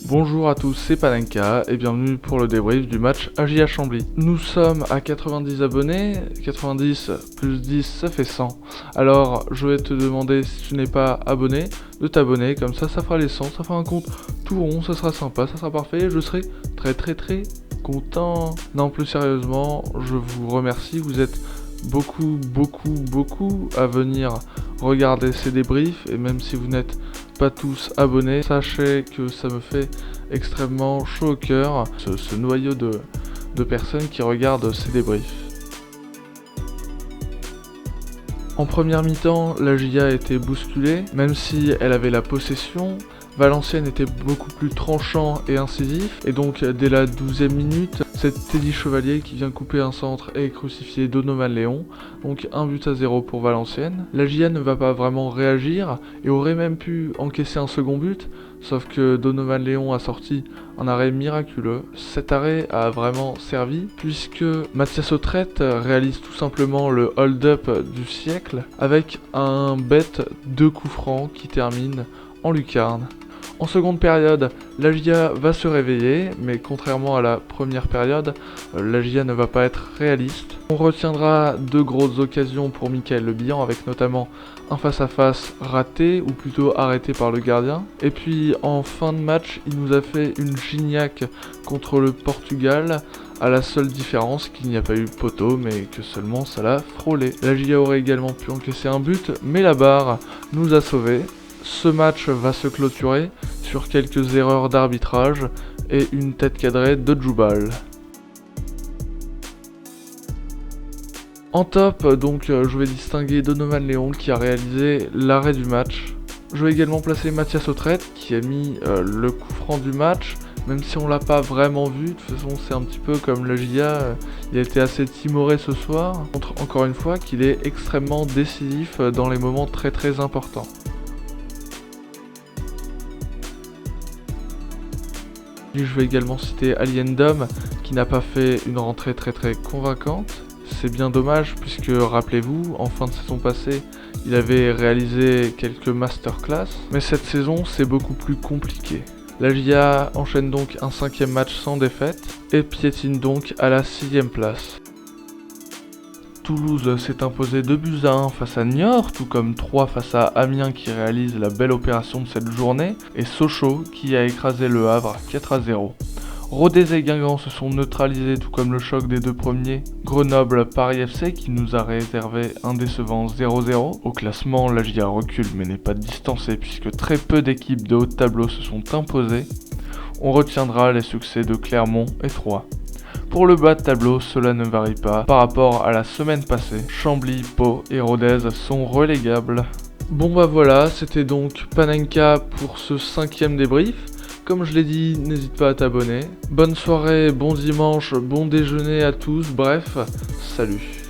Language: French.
Bonjour à tous, c'est Panenka et bienvenue pour le débrief du match AJA Chambly. Nous sommes à 90 abonnés, 90 plus 10 ça fait 100. Alors je vais te demander, si tu n'es pas abonné, de t'abonner, comme ça fera les 100, ça fera un compte tout rond, ça sera sympa, ça sera parfait, je serai très content. Non, plus sérieusement, je vous remercie, vous êtes beaucoup à venir regarder ces débriefs, et même si vous n'êtes pas tous abonnés, sachez que ça me fait extrêmement chaud au cœur, ce noyau de personnes qui regardent ces débriefs. En première mi-temps, la GIA était bousculée, même si elle avait la possession. Valenciennes était beaucoup plus tranchant et incisif, et donc dès la 12e minute, c'est Teddy Chevalier qui vient couper un centre et crucifier Donovan Léon, donc 1-0 pour Valenciennes. La GIA ne va pas vraiment réagir, et aurait même pu encaisser un second but, sauf que Donovan Léon a sorti un arrêt miraculeux. Cet arrêt a vraiment servi, puisque Mathias Autrette réalise tout simplement le hold-up du siècle, avec un bête de coup franc qui termine en lucarne. En seconde période, la GIA va se réveiller, mais contrairement à la première période, la GIA ne va pas être réaliste. On retiendra deux grosses occasions pour Michael Le Bihan, avec notamment un face-à-face raté, ou plutôt arrêté par le gardien. Et puis en fin de match, il nous a fait une Gignac contre le Portugal, à la seule différence qu'il n'y a pas eu poteau, mais que seulement ça l'a frôlé. La GIA aurait également pu encaisser un but, mais la barre nous a sauvés. Ce match va se clôturer sur quelques erreurs d'arbitrage et une tête cadrée de Djoubal. En top, donc, je vais distinguer Donovan Léon qui a réalisé l'arrêt du match. Je vais également placer Mathias Autrette qui a mis le coup franc du match, même si on l'a pas vraiment vu. De toute façon, c'est un petit peu comme le GIA, il a été assez timoré ce soir. On montre encore une fois qu'il est extrêmement décisif dans les moments très importants. Je vais également citer Aliendom qui n'a pas fait une rentrée très convaincante. C'est bien dommage puisque, rappelez-vous, en fin de saison passée, il avait réalisé quelques masterclass. Mais cette saison, c'est beaucoup plus compliqué. La GIA enchaîne donc un 5e match sans défaite et piétine donc à la 6e place. Toulouse s'est imposé 2-1 face à Niort, tout comme 3 face à Amiens qui réalise la belle opération de cette journée, et Sochaux qui a écrasé Le Havre 4-0. Rodez et Guingamp se sont neutralisés, tout comme le choc des deux premiers. Grenoble-Paris FC qui nous a réservé un décevant 0-0. Au classement, la GIA recule mais n'est pas distancée puisque très peu d'équipes de haut de tableau se sont imposées. On retiendra les succès de Clermont et Troyes. Pour le bas de tableau, cela ne varie pas par rapport à la semaine passée. Chambly, Pau et Rodez sont relégables. Bon bah voilà, c'était donc Panenka pour ce 5e débrief. Comme je l'ai dit, n'hésite pas à t'abonner. Bonne soirée, bon dimanche, bon déjeuner à tous, bref, salut.